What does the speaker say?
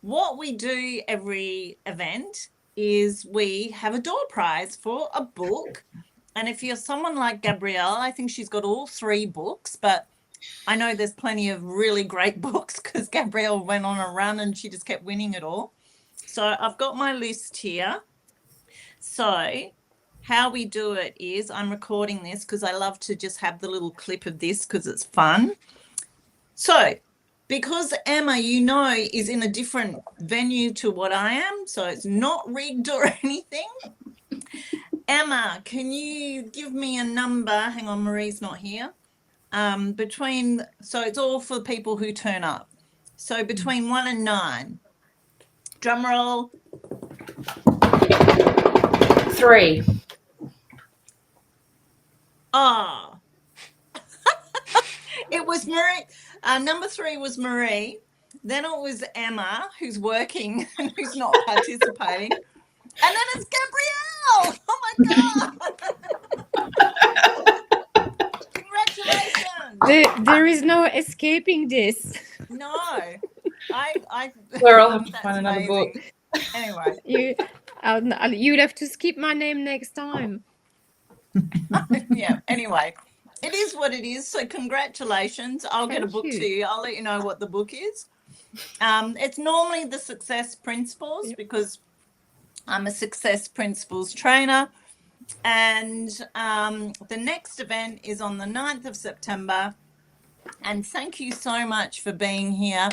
what we do every event is we have a door prize for a book. And if you're someone like Gabrielle, I think she's got all 3 books, but I know there's plenty of really great books because Gabrielle went on a run and she just kept winning it all. So I've got my list here. So how we do it is I'm recording this because I love to just have the little clip of this because it's fun. So because Emma, is in a different venue to what I am, so it's not rigged or anything. Emma, can you give me a number? Hang on, Marie's not here. So it's all for people who turn up. So between 1 and 9. Drum roll. 3. Oh. It was Marie. Number 3 was Marie. Then it was Emma, who's working and who's not participating. And then it's Gabrielle. Oh my God. Congratulations. There is no escaping this. No. I Fleur, I'll have to find another amazing. book. Anyway. You'd have to skip my name next time. Yeah, anyway. It is what it is. So congratulations. I'll get a book to you. I'll let you know what the book is. It's normally the Success Principles because I'm a Success Principles trainer. And the next event is on the 9th of September. And thank you so much for being here.